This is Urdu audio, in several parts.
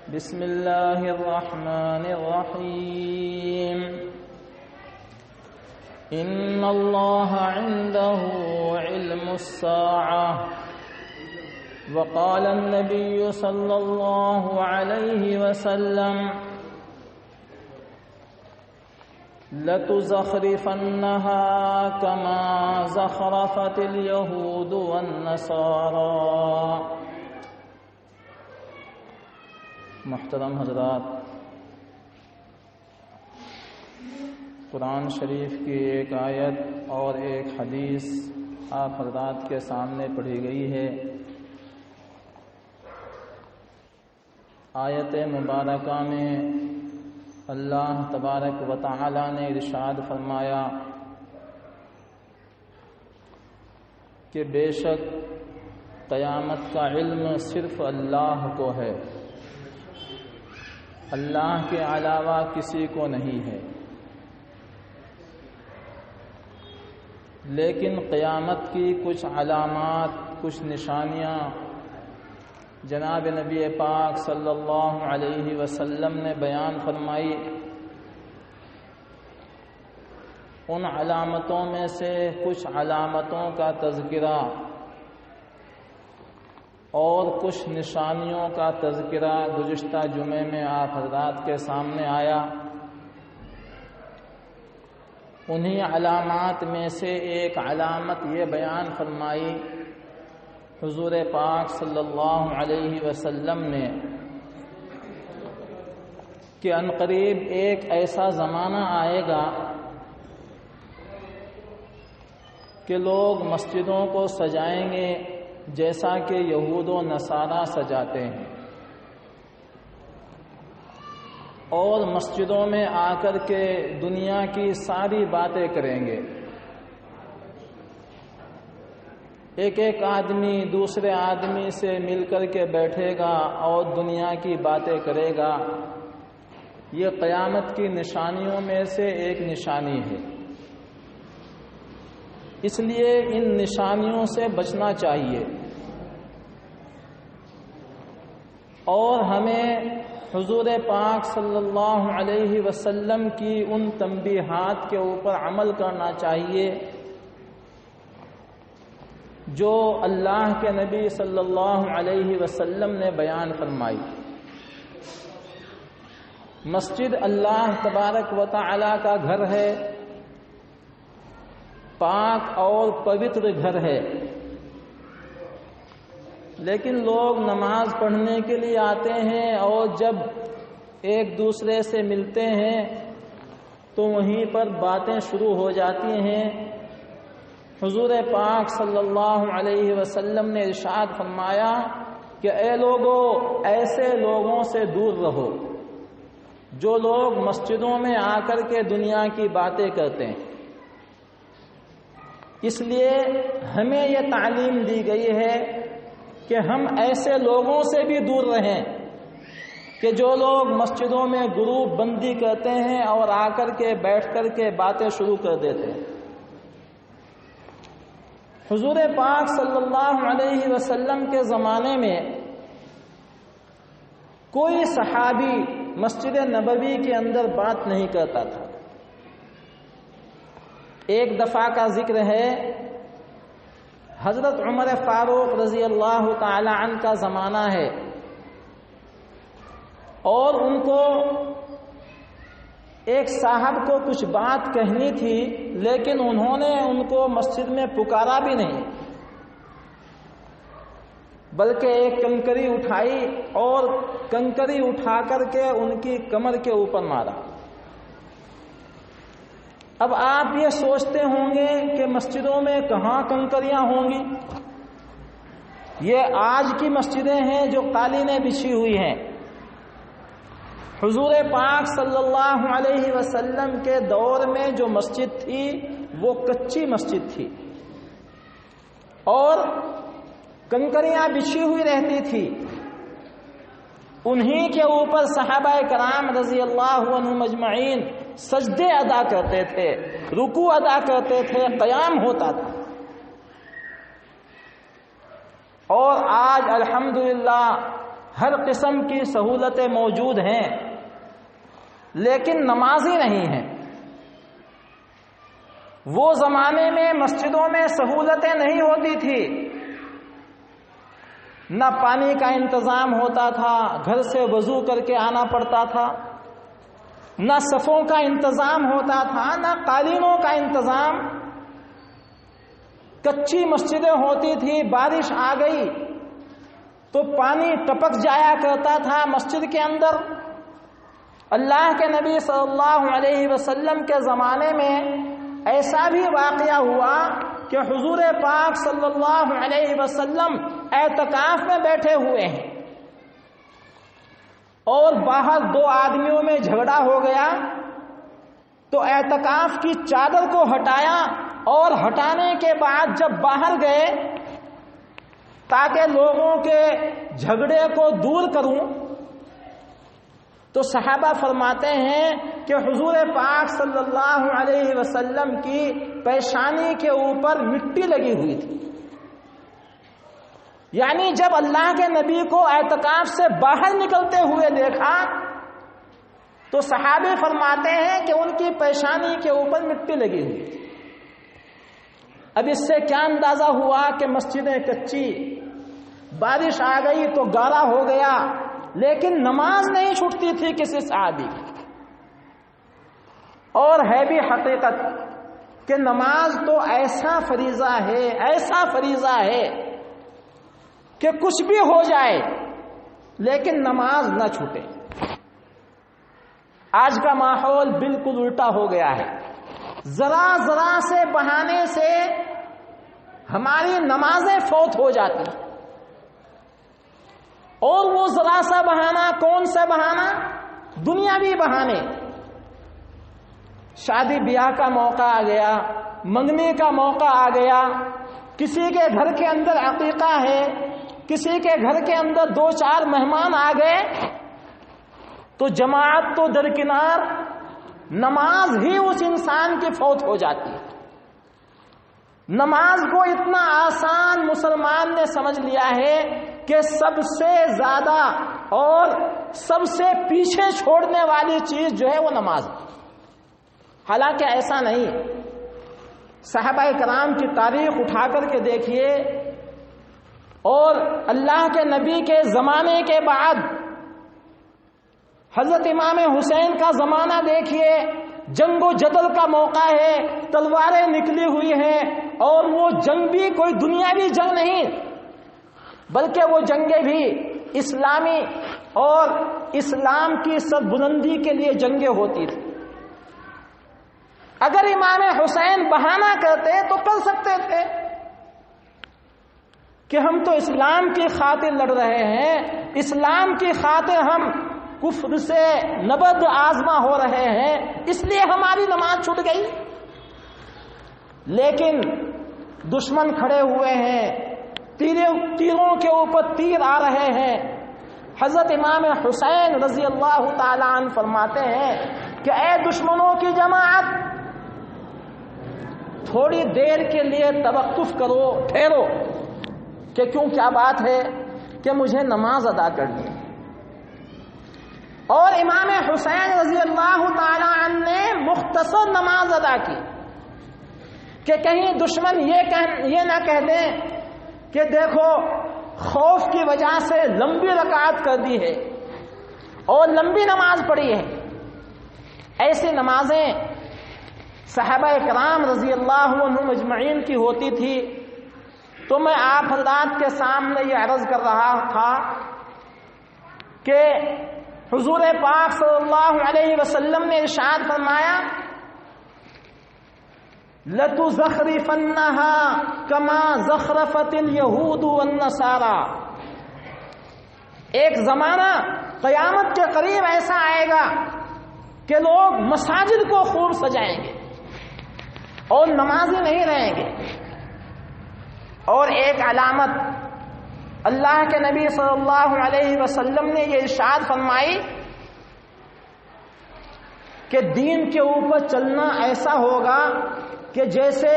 بسم الله الرحمن الرحيم إن الله عنده علم الساعة وقال النبي صلى الله عليه وسلم لتزخرفنها كما زخرفت اليهود والنصارى۔ محترم حضرات، قرآن شریف کی ایک آیت اور ایک حدیث آپ حضرات کے سامنے پڑھی گئی ہے۔ آیت مبارکہ میں اللہ تبارک و تعالی نے ارشاد فرمایا کہ بے شک قیامت کا علم صرف اللہ کو ہے، اللہ کے علاوہ کسی کو نہیں ہے، لیکن قیامت کی کچھ علامات، کچھ نشانیاں جناب نبی پاک صلی اللہ علیہ وسلم نے بیان فرمائی۔ ان علامتوں میں سے کچھ علامتوں کا تذکرہ اور کچھ نشانیوں کا تذکرہ گزشتہ جمعے میں آپ حضرات کے سامنے آیا۔ انہی علامات میں سے ایک علامت یہ بیان فرمائی حضور پاک صلی اللہ علیہ وسلم نے کہ عنقریب ایک ایسا زمانہ آئے گا کہ لوگ مسجدوں کو سجائیں گے جیسا کہ یہود و نصارہ سجاتے ہیں، اور مسجدوں میں آ کر کے دنیا کی ساری باتیں کریں گے۔ ایک ایک آدمی دوسرے آدمی سے مل کر کے بیٹھے گا اور دنیا کی باتیں کرے گا۔ یہ قیامت کی نشانیوں میں سے ایک نشانی ہے، اس لیے ان نشانیوں سے بچنا چاہیے، اور ہمیں حضور پاک صلی اللہ علیہ وسلم کی ان تنبیہات کے اوپر عمل کرنا چاہیے جو اللہ کے نبی صلی اللہ علیہ وسلم نے بیان فرمائی۔ مسجد اللہ تبارک و تعالی کا گھر ہے، پاک اور پوتر گھر ہے، لیکن لوگ نماز پڑھنے کے لیے آتے ہیں اور جب ایک دوسرے سے ملتے ہیں تو وہیں پر باتیں شروع ہو جاتی ہیں۔ حضور پاک صلی اللہ علیہ وسلم نے ارشاد فرمایا کہ اے لوگو، ایسے لوگوں سے دور رہو جو لوگ مسجدوں میں آ کر کے دنیا کی باتیں کرتے ہیں۔ اس لیے ہمیں یہ تعلیم دی گئی ہے کہ ہم ایسے لوگوں سے بھی دور رہیں کہ جو لوگ مسجدوں میں گروپ بندی کرتے ہیں اور آ کر کے بیٹھ کر کے باتیں شروع کر دیتے ہیں۔ حضور پاک صلی اللہ علیہ وسلم کے زمانے میں کوئی صحابی مسجد نبوی کے اندر بات نہیں کرتا تھا۔ ایک دفعہ کا ذکر ہے، حضرت عمر فاروق رضی اللہ تعالی عنہ کا زمانہ ہے، اور ان کو ایک صاحب کو کچھ بات کہنی تھی، لیکن انہوں نے ان کو مسجد میں پکارا بھی نہیں، بلکہ ایک کنکری اٹھائی اور کنکری اٹھا کر کے ان کی کمر کے اوپر مارا۔ اب آپ یہ سوچتے ہوں گے کہ مسجدوں میں کہاں کنکریاں ہوں گی؟ یہ آج کی مسجدیں ہیں جو قالینیں بچھی ہوئی ہیں۔ حضور پاک صلی اللہ علیہ وسلم کے دور میں جو مسجد تھی وہ کچی مسجد تھی اور کنکریاں بچھی ہوئی رہتی تھی۔ انہی کے اوپر صحابہ کرام رضی اللہ عنہم اجمعین سجدے ادا کرتے تھے، رکوع ادا کرتے تھے، قیام ہوتا تھا۔ اور آج الحمدللہ ہر قسم کی سہولتیں موجود ہیں، لیکن نمازی نہیں ہیں۔ وہ زمانے میں مسجدوں میں سہولتیں نہیں ہوتی تھی، نہ پانی کا انتظام ہوتا تھا، گھر سے وضو کر کے آنا پڑتا تھا، نہ صفوں کا انتظام ہوتا تھا، نہ قالینوں کا انتظام، کچی مسجدیں ہوتی تھی، بارش آ گئی تو پانی ٹپک جایا کرتا تھا مسجد کے اندر۔ اللہ کے نبی صلی اللہ علیہ وسلم کے زمانے میں ایسا بھی واقعہ ہوا کہ حضور پاک صلی اللہ علیہ وسلم اعتکاف میں بیٹھے ہوئے ہیں اور باہر دو آدمیوں میں جھگڑا ہو گیا، تو اعتکاف کی چادر کو ہٹایا اور ہٹانے کے بعد جب باہر گئے تاکہ لوگوں کے جھگڑے کو دور کروں، تو صحابہ فرماتے ہیں کہ حضور پاک صلی اللہ علیہ وسلم کی پیشانی کے اوپر مٹی لگی ہوئی تھی۔ یعنی جب اللہ کے نبی کو اعتکاف سے باہر نکلتے ہوئے دیکھا تو صحابی فرماتے ہیں کہ ان کی پیشانی کے اوپر مٹی لگی ہوئی تھی۔ اب اس سے کیا اندازہ ہوا کہ مسجدیں کچی، بارش آ گئی تو گالا ہو گیا، لیکن نماز نہیں چھوٹتی تھی کسی صحابی کی۔ اور ہے بھی حقیقت کہ نماز تو ایسا فریضہ ہے کہ کچھ بھی ہو جائے لیکن نماز نہ چھوٹے۔ آج کا ماحول بالکل الٹا ہو گیا ہے، ذرا سے بہانے سے ہماری نمازیں فوت ہو جاتی ہیں، اور وہ ذرا سا بہانہ کون سا بہانہ؟ دنیاوی بہانے۔ شادی بیاہ کا موقع آ گیا، منگنی کا موقع آ گیا، کسی کے گھر کے اندر عقیقہ ہے، کسی کے گھر کے اندر 2-4 مہمان آ گئے تو جماعت تو درکنار، نماز ہی اس انسان کی فوت ہو جاتی ہے۔ نماز کو اتنا آسان مسلمان نے سمجھ لیا ہے کہ سب سے زیادہ اور سب سے پیچھے چھوڑنے والی چیز جو ہے وہ نماز ہے، حالانکہ ایسا نہیں۔ صحابہ کرام کی تاریخ اٹھا کر کے دیکھیے، اور اللہ کے نبی کے زمانے کے بعد حضرت امام حسین کا زمانہ دیکھیے، جنگ و جدل کا موقع ہے، تلواریں نکلی ہوئی ہیں، اور وہ جنگ بھی کوئی دنیاوی جنگ نہیں بلکہ وہ جنگیں بھی اسلامی اور اسلام کی سربلندی کے لیے جنگیں ہوتی تھی۔ اگر امام حسین بہانہ کرتے تو کر سکتے تھے کہ ہم تو اسلام کی خاطر لڑ رہے ہیں، اسلام کی خاطر ہم کفر سے نبرد آزما ہو رہے ہیں، اس لیے ہماری نماز چھوٹ گئی۔ لیکن دشمن کھڑے ہوئے ہیں، تیروں کے اوپر تیر آ رہے ہیں۔ حضرت امام حسین رضی اللہ تعالیٰ عنہ فرماتے ہیں کہ اے دشمنوں کی جماعت، تھوڑی دیر کے لیے توقف کرو، ٹھہرو، کہ کیوں کیا بات ہے کہ مجھے نماز ادا کرنی ہے۔ اور امام حسین رضی اللہ تعالیٰ عنہ نے مختصر نماز ادا کی کہ کہیں دشمن یہ نہ کہہ دیں کہ دیکھو خوف کی وجہ سے لمبی رکعت کر دی ہے اور لمبی نماز پڑھی ہے۔ ایسی نمازیں صحابہ کرام رضی اللہ عنہم اجمعین کی ہوتی تھی۔ تو میں آپ حضرات کے سامنے یہ عرض کر رہا تھا کہ حضور پاک صلی اللہ علیہ وسلم نے ارشاد فرمایا لَتُزَخْرِفَنَّهَا كَمَا زَخْرَفَتِ الْيَهُودُ وَالنَّصَارَى۔ ایک زمانہ قیامت کے قریب ایسا آئے گا کہ لوگ مساجد کو خوب سجائیں گے اور نمازی نہیں رہیں گے۔ اور ایک علامت اللہ کے نبی صلی اللہ علیہ وسلم نے یہ ارشاد فرمائی کہ دین کے اوپر چلنا ایسا ہوگا کہ جیسے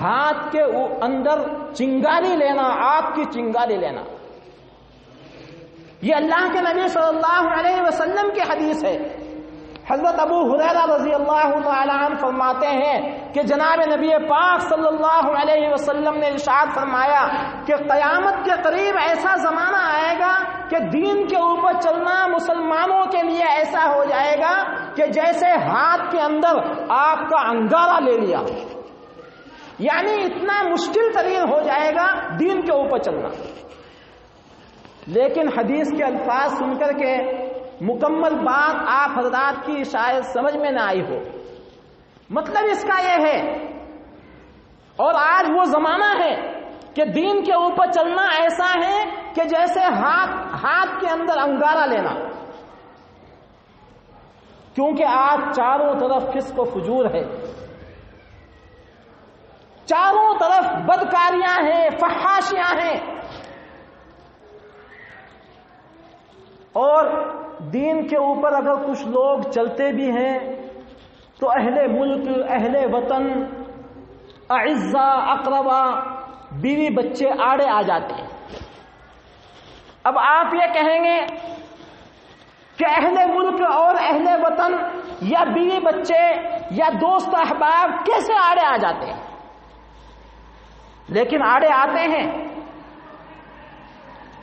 ہاتھ کے اندر چنگاری لینا، آگ کی چنگاری لینا۔ یہ اللہ کے نبی صلی اللہ علیہ وسلم کی حدیث ہے۔ حضرت ابو ہریرہ رضی اللہ تعالی عنہ فرماتے ہیں کہ جناب نبی پاک صلی اللہ علیہ وسلم نے ارشاد فرمایا کہ قیامت کے قریب ایسا زمانہ آئے گا کہ دین کے اوپر چلنا مسلمانوں کے لیے ایسا ہو جائے گا کہ جیسے ہاتھ کے اندر آگ کا انگارہ لے لیا، یعنی اتنا مشکل ترین ہو جائے گا دین کے اوپر چلنا۔ لیکن حدیث کے الفاظ سن کر کے مکمل بات آپ حضرات کی شاید سمجھ میں نہ آئی ہو۔ مطلب اس کا یہ ہے، اور آج وہ زمانہ ہے کہ دین کے اوپر چلنا ایسا ہے کہ جیسے ہاتھ کے اندر انگارہ لینا، کیونکہ آج چاروں طرف فسق و فجور ہے، چاروں طرف بدکاریاں ہیں، فحاشیاں ہیں، اور دین کے اوپر اگر کچھ لوگ چلتے بھی ہیں تو اہل ملک، اہل وطن، اعزاء، اقربا، بیوی بچے آڑے آ جاتے ہیں۔ اب آپ یہ کہیں گے کہ اہل ملک اور اہل وطن یا بیوی بچے یا دوست احباب کیسے آڑے آ جاتے ہیں؟ لیکن آڑے آتے ہیں،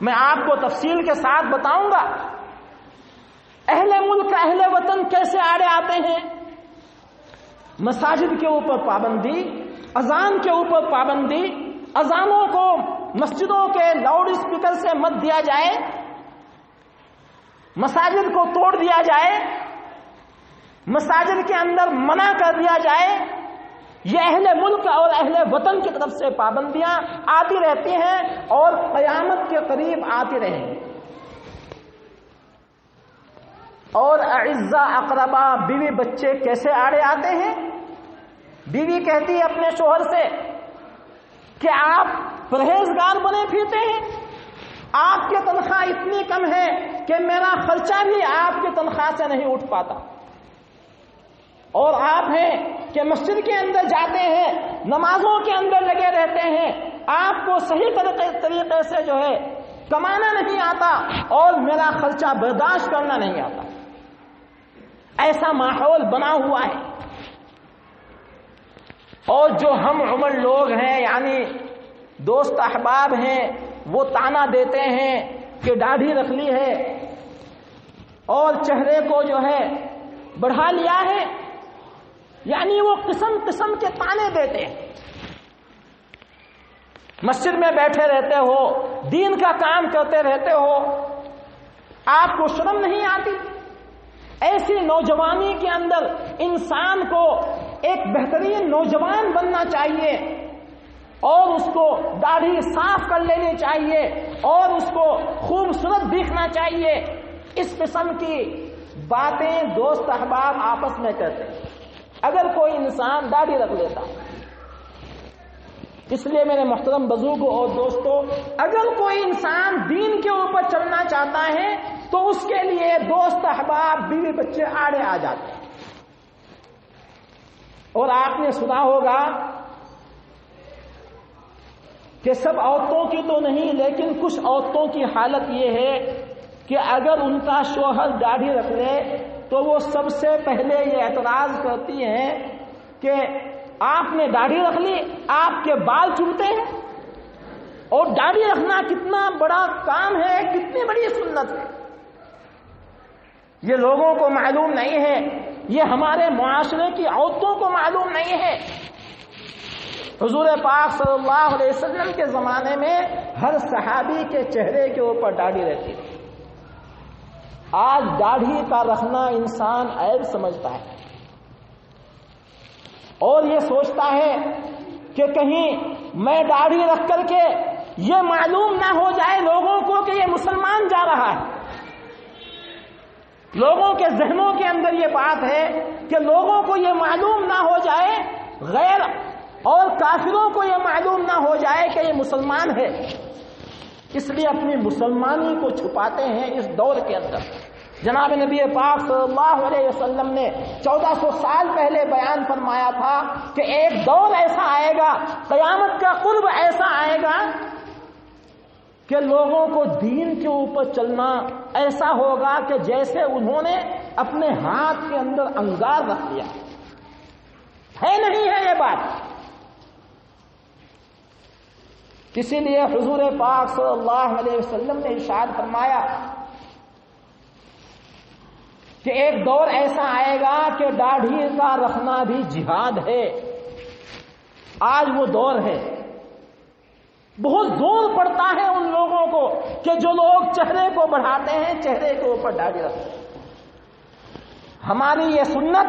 میں آپ کو تفصیل کے ساتھ بتاؤں گا۔ اہل ملک، اہل وطن کیسے آڑے آتے ہیں؟ مساجد کے اوپر پابندی، اذان کے اوپر پابندی، اذانوں کو مسجدوں کے لاؤڈ اسپیکر سے مت دیا جائے، مساجد کو توڑ دیا جائے، مساجد کے اندر منع کر دیا جائے۔ یہ اہل ملک اور اہل وطن کی طرف سے پابندیاں آتی رہتی ہیں اور قیامت کے قریب آتی رہیں گی۔ اور اعزاء، اقربا، بیوی بچے کیسے آڑے آتے ہیں؟ بیوی کہتی ہے اپنے شوہر سے کہ آپ پرہیزگار بنے پھرتے ہیں، آپ کی تنخواہ اتنی کم ہے کہ میرا خرچہ بھی آپ کی تنخواہ سے نہیں اٹھ پاتا، اور آپ ہیں کہ مسجد کے اندر جاتے ہیں، نمازوں کے اندر لگے رہتے ہیں، آپ کو صحیح طریقے سے جو ہے کمانا نہیں آتا اور میرا خرچہ برداشت کرنا نہیں آتا۔ ایسا ماحول بنا ہوا ہے، اور جو ہم عمر لوگ ہیں، یعنی دوست احباب ہیں، وہ طعنہ دیتے ہیں کہ داڑھی رکھ لی ہے اور چہرے کو جو ہے بڑھا لیا ہے، یعنی وہ قسم قسم کے طعنے دیتے ہیں۔ مسجد میں بیٹھے رہتے ہو، دین کا کام کرتے رہتے ہو، آپ کو شرم نہیں آتی؟ ایسی نوجوانی کے اندر انسان کو ایک بہترین نوجوان بننا چاہیے، اور اس کو داڑھی صاف کر لینی چاہیے، اور اس کو خوبصورت دکھنا چاہیے۔ اس قسم کی باتیں دوست احباب آپس میں کرتے ہیں اگر کوئی انسان داڑھی رکھ لیتا۔ اس لیے میرے محترم بزرگوں اور دوستوں، اگر کوئی انسان دین کے اوپر چلنا چاہتا ہے تو اس کے لیے دوست احباب، بیوی بچے آڑے آ جاتے ہیں۔ اور آپ نے سنا ہوگا کہ سب عورتوں کی تو نہیں، لیکن کچھ عورتوں کی حالت یہ ہے کہ اگر ان کا شوہر داڑھی رکھ لے تو وہ سب سے پہلے یہ اعتراض کرتی ہیں کہ آپ نے داڑھی رکھ لی، آپ کے بال چومتے ہیں، اور داڑھی رکھنا کتنا بڑا کام ہے، کتنی بڑی سنت ہے، یہ لوگوں کو معلوم نہیں ہے، یہ ہمارے معاشرے کی عورتوں کو معلوم نہیں ہے۔ حضور پاک صلی اللہ علیہ وسلم کے زمانے میں ہر صحابی کے چہرے کے اوپر داڑھی رہتی تھی۔ آج داڑھی کا رکھنا انسان عیب سمجھتا ہے، اور یہ سوچتا ہے کہ کہیں میں داڑھی رکھ کر کے یہ معلوم نہ ہو جائے لوگوں کو کہ یہ مسلمان جا رہا ہے۔ لوگوں کے ذہنوں کے اندر یہ بات ہے کہ لوگوں کو یہ معلوم نہ ہو جائے، غیر اور کافروں کو یہ معلوم نہ ہو جائے کہ یہ مسلمان ہے، اس لیے اپنی مسلمانی کو چھپاتے ہیں۔ اس دور کے اندر جناب نبی پاک صلی اللہ علیہ وسلم نے 1400 سال پہلے بیان فرمایا تھا کہ ایک دور ایسا آئے گا، قیامت کا قرب ایسا آئے گا کہ لوگوں کو دین کے اوپر چلنا ایسا ہوگا کہ جیسے انہوں نے اپنے ہاتھ کے اندر انگار رکھ لیا ہے، نہیں ہے یہ بات۔ اسی لیے حضور پاک صلی اللہ علیہ وسلم نے ارشاد فرمایا کہ ایک دور ایسا آئے گا کہ داڑھی کا رکھنا بھی جہاد ہے۔ آج وہ دور ہے، بہت زور پڑتا ہے ان لوگوں کو کہ جو لوگ چہرے کو بڑھاتے ہیں، چہرے کے اوپر داڑھی رکھتے ہیں۔ ہماری یہ سنت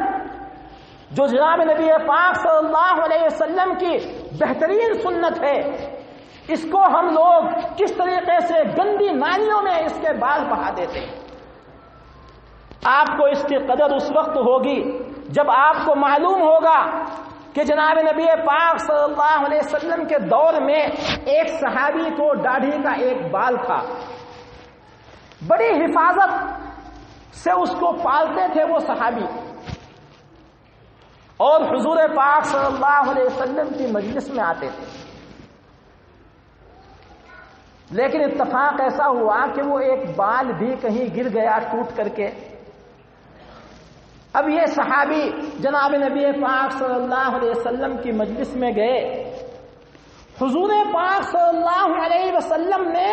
جو جناب نبی پاک صلی اللہ علیہ وسلم کی بہترین سنت ہے، اس کو ہم لوگ کس طریقے سے گندی نالیوں میں اس کے بال بہا دیتے ہیں۔ آپ کو اس کی قدر اس وقت ہوگی جب آپ کو معلوم ہوگا کہ جناب نبی پاک صلی اللہ علیہ وسلم کے دور میں ایک صحابی کو داڑھی کا ایک بال تھا، بڑی حفاظت سے اس کو پالتے تھے وہ صحابی، اور حضور پاک صلی اللہ علیہ وسلم کی مجلس میں آتے تھے۔ لیکن اتفاق ایسا ہوا کہ وہ ایک بال بھی کہیں گر گیا ٹوٹ کر کے۔ اب یہ صحابی جناب نبی پاک صلی اللہ علیہ وسلم کی مجلس میں گئے، حضور پاک صلی اللہ علیہ وسلم نے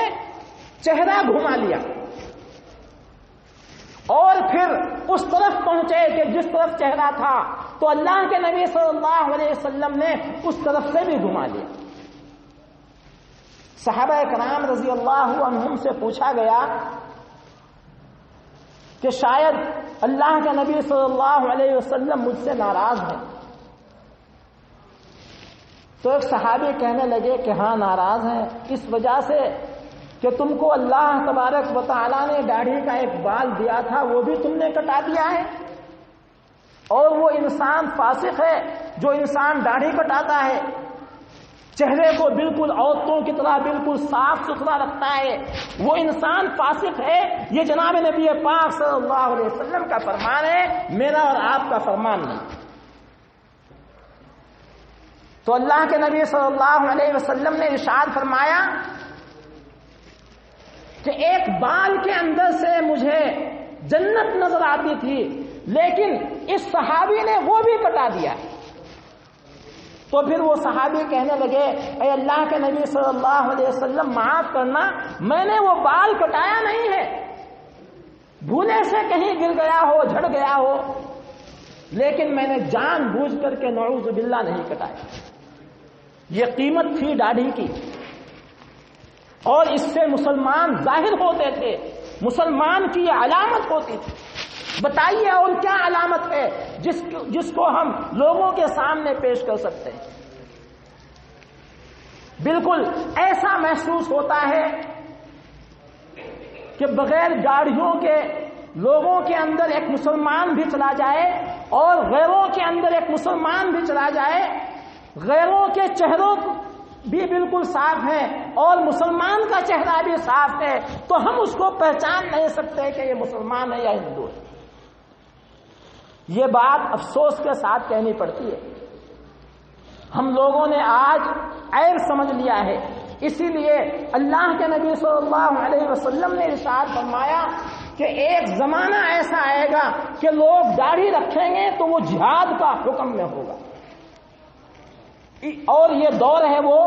چہرہ گھما لیا اور پھر اس طرف پہنچے کہ جس طرف چہرہ تھا، تو اللہ کے نبی صلی اللہ علیہ وسلم نے اس طرف سے بھی گھما لیا۔ صحابہ کرام رضی اللہ عنہم سے پوچھا گیا کہ شاید اللہ کے نبی صلی اللہ علیہ وسلم مجھ سے ناراض ہیں۔ تو ایک صحابی کہنے لگے کہ ہاں ناراض ہیں، اس وجہ سے کہ تم کو اللہ تبارک و تعالیٰ نے داڑھی کا ایک بال دیا تھا، وہ بھی تم نے کٹا دیا ہے، اور وہ انسان فاسق ہے جو انسان داڑھی کٹاتا ہے، چہرے کو بالکل عورتوں کی طرح بالکل صاف ستھرا رکھتا ہے، وہ انسان فاسق ہے۔ یہ جناب نبی پاک صلی اللہ علیہ وسلم کا فرمان ہے، میرا اور آپ کا فرمان نہیں۔ تو اللہ کے نبی صلی اللہ علیہ وسلم نے ارشاد فرمایا کہ ایک بال کے اندر سے مجھے جنت نظر آتی تھی، لیکن اس صحابی نے وہ بھی کٹا دیا۔ تو پھر وہ صحابی کہنے لگے، اے اللہ کے نبی صلی اللہ علیہ وسلم معاف کرنا، میں نے وہ بال کٹایا نہیں ہے، بھولے سے کہیں گر گیا ہو، جھڑ گیا ہو، لیکن میں نے جان بوجھ کر کے نعوذ باللہ نہیں کٹایا۔ یہ قیمت تھی داڑھی کی، اور اس سے مسلمان ظاہر ہوتے تھے، مسلمان کی یہ علامت ہوتی تھی۔ بتائیے اور کیا علامت ہے جس کو ہم لوگوں کے سامنے پیش کر سکتے ہیں؟ بالکل ایسا محسوس ہوتا ہے کہ بغیر داڑھیوں کے لوگوں کے اندر ایک مسلمان بھی چلا جائے اور غیروں کے اندر ایک مسلمان بھی چلا جائے، غیروں کے چہروں بھی بالکل صاف ہے اور مسلمان کا چہرہ بھی صاف ہے، تو ہم اس کو پہچان نہیں سکتے کہ یہ مسلمان ہے یا ہندو ہے۔ یہ بات افسوس کے ساتھ کہنی پڑتی ہے، ہم لوگوں نے آج عیب سمجھ لیا ہے۔ اسی لیے اللہ کے نبی صلی اللہ علیہ وسلم نے ارشاد فرمایا کہ ایک زمانہ ایسا آئے گا کہ لوگ داڑھی رکھیں گے تو وہ جہاد کا حکم میں ہوگا، اور یہ دور ہے وہ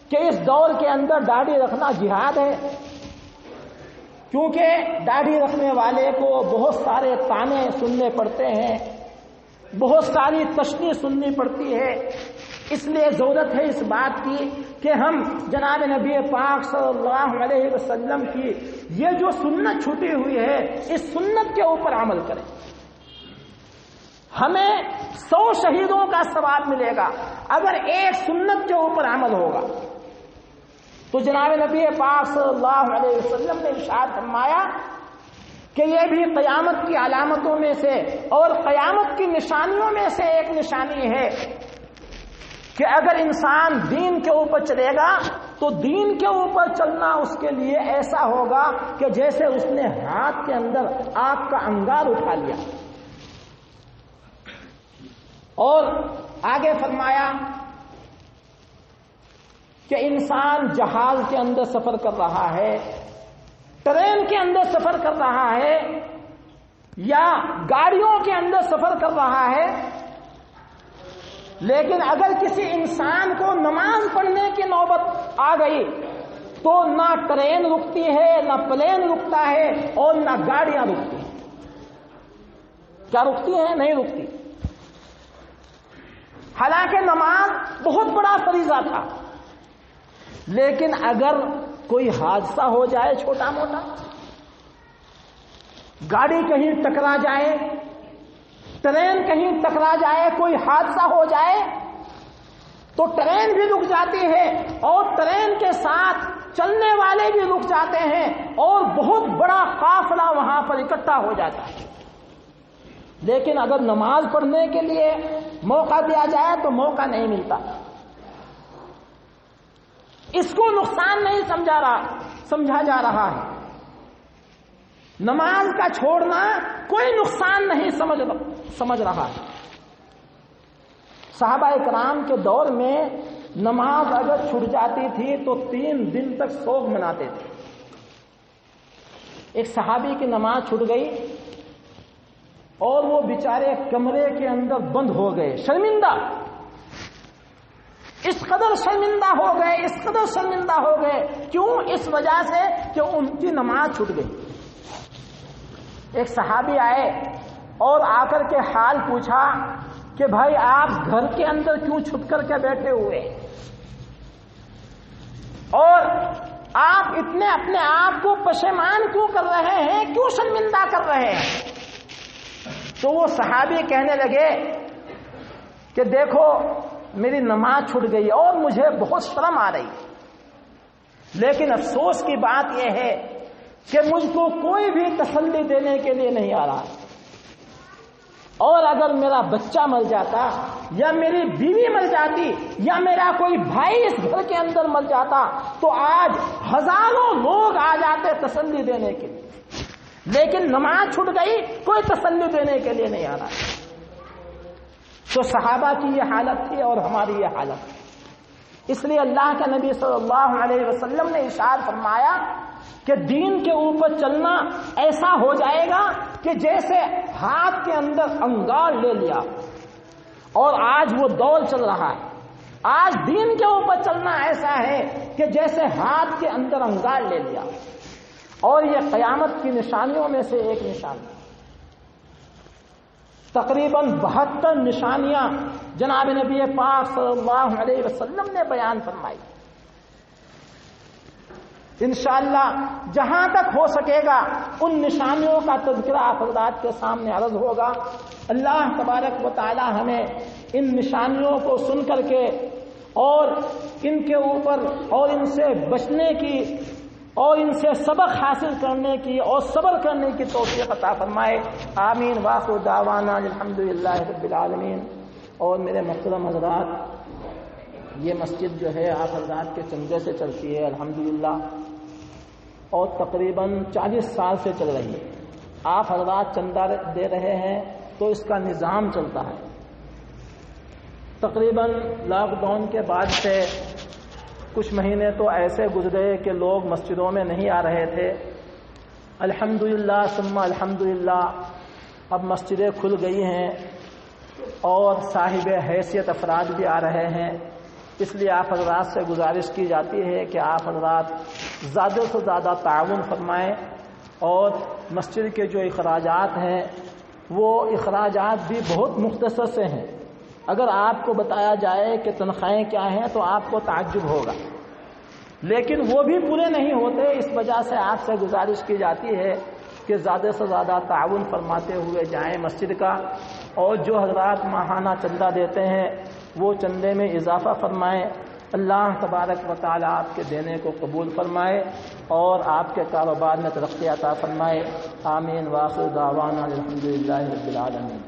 کہ اس دور کے اندر داڑھی رکھنا جہاد ہے، کیونکہ داڑھی رکھنے والے کو بہت سارے طعنے سننے پڑتے ہیں، بہت ساری تشنیع سننی پڑتی ہے۔ اس لیے ضرورت ہے اس بات کی کہ ہم جناب نبی پاک صلی اللہ علیہ وسلم کی یہ جو سنت چھوٹی ہوئی ہے، اس سنت کے اوپر عمل کریں۔ ہمیں 100 شہیدوں کا ثواب ملے گا اگر ایک سنت کے اوپر عمل ہوگا۔ تو جناب نبی پاک صلی اللہ علیہ وسلم نے ارشاد فرمایا کہ یہ بھی قیامت کی علامتوں میں سے اور قیامت کی نشانیوں میں سے ایک نشانی ہے کہ اگر انسان دین کے اوپر چلے گا تو دین کے اوپر چلنا اس کے لیے ایسا ہوگا کہ جیسے اس نے ہاتھ کے اندر آگ کا انگار اٹھا لیا۔ اور آگے فرمایا کہ انسان جہاز کے اندر سفر کر رہا ہے، ٹرین کے اندر سفر کر رہا ہے، یا گاڑیوں کے اندر سفر کر رہا ہے، لیکن اگر کسی انسان کو نماز پڑھنے کی نوبت آ گئی تو نہ ٹرین رکتی ہے، نہ پلین رکتا ہے، اور نہ گاڑیاں رکتی ہیں۔ کیا رکتی ہیں؟ نہیں رکتی۔ حالانکہ نماز بہت بڑا فریضہ تھا، لیکن اگر کوئی حادثہ ہو جائے چھوٹا موٹا، گاڑی کہیں ٹکرا جائے، ٹرین کہیں ٹکرا جائے، کوئی حادثہ ہو جائے تو ٹرین بھی رک جاتی ہے اور ٹرین کے ساتھ چلنے والے بھی رک جاتے ہیں اور بہت بڑا قافلہ وہاں پر اکٹھا ہو جاتا ہے۔ لیکن اگر نماز پڑھنے کے لیے موقع دیا جائے تو موقع نہیں ملتا۔ اس کو نقصان نہیں سمجھا جا رہا ہے۔ نماز کا چھوڑنا کوئی نقصان نہیں سمجھ رہا ہے۔ صحابہ کرام کے دور میں نماز اگر چھوٹ جاتی تھی تو 3 دن تک سوگ مناتے تھے۔ ایک صحابی کی نماز چھوٹ گئی اور وہ بیچارے کمرے کے اندر بند ہو گئے، شرمندہ، اس قدر شرمندہ ہو گئے۔ کیوں؟ اس وجہ سے کہ ان کی نماز چھوٹ گئی۔ ایک صحابی آئے اور آ کر کے حال پوچھا کہ بھائی آپ گھر کے اندر کیوں چھپ کر کے بیٹھے ہوئے، اور آپ اتنے اپنے آپ کو پشیمان کیوں کر رہے ہیں، کیوں شرمندہ کر رہے ہیں؟ تو وہ صحابی کہنے لگے کہ دیکھو میری نماز چھوٹ گئی اور مجھے بہت شرم آ رہی، لیکن افسوس کی بات یہ ہے کہ مجھ کو کوئی بھی تسلی دینے کے لیے نہیں آ رہا، اور اگر میرا بچہ مر جاتا یا میری بیوی مر جاتی یا میرا کوئی بھائی اس گھر کے اندر مر جاتا تو آج ہزاروں لوگ آ جاتے تسلی دینے کے لیے، لیکن نماز چھوٹ گئی، کوئی تسلی دینے کے لیے نہیں آ رہا۔ تو صحابہ کی یہ حالت تھی اور ہماری یہ حالت تھی۔ اس لیے اللہ کے نبی صلی اللہ علیہ وسلم نے ارشاد فرمایا کہ دین کے اوپر چلنا ایسا ہو جائے گا کہ جیسے ہاتھ کے اندر انگار لے لیا، اور آج وہ دور چل رہا ہے۔ آج دین کے اوپر چلنا ایسا ہے کہ جیسے ہاتھ کے اندر انگار لے لیا، اور یہ قیامت کی نشانیوں میں سے ایک نشانی۔ تقریباً 72 نشانیاں جناب نبی پاک صلی اللہ علیہ وسلم نے بیان فرمائی۔ انشاءاللہ جہاں تک ہو سکے گا ان نشانیوں کا تذکرہ آپ حضرات کے سامنے عرض ہوگا۔ اللہ تبارک و تعالی ہمیں ان نشانیوں کو سن کر کے اور ان کے اوپر اور ان سے بچنے کی اور ان سے سبق حاصل کرنے کی اور صبر کرنے کی توفیق عطا فرمائے۔ آمین۔ وآخر دعوانا الحمدللہ رب العالمین۔ اور میرے محترم حضرات، یہ مسجد جو ہے آپ حضرات کے چندے سے چلتی ہے الحمدللہ، اور تقریباً 40 سال سے چل رہی ہے۔ آپ حضرات چندہ دے رہے ہیں تو اس کا نظام چلتا ہے۔ تقریباً لاک ڈاؤن کے بعد سے کچھ مہینے تو ایسے گزرے کہ لوگ مسجدوں میں نہیں آ رہے تھے۔ الحمدللہ ثم الحمدللہ اب مسجدیں کھل گئی ہیں اور صاحب حیثیت افراد بھی آ رہے ہیں۔ اس لیے آپ حضرات سے گزارش کی جاتی ہے کہ آپ حضرات زیادہ سے زیادہ تعاون فرمائیں، اور مسجد کے جو اخراجات ہیں وہ اخراجات بھی بہت مختصر سے ہیں۔ اگر آپ کو بتایا جائے کہ تنخواہیں کیا ہیں تو آپ کو تعجب ہوگا، لیکن وہ بھی پورے نہیں ہوتے۔ اس وجہ سے آپ سے گزارش کی جاتی ہے کہ زیادہ سے زیادہ تعاون فرماتے ہوئے جائیں مسجد کا، اور جو حضرات ماہانہ چندہ دیتے ہیں وہ چندے میں اضافہ فرمائیں۔ اللہ تبارک و تعالی آپ کے دینے کو قبول فرمائے اور آپ کے کاروبار میں ترقی عطا فرمائے۔ آمین۔ وآخر دعوانا الحمدللہ رب العالمین۔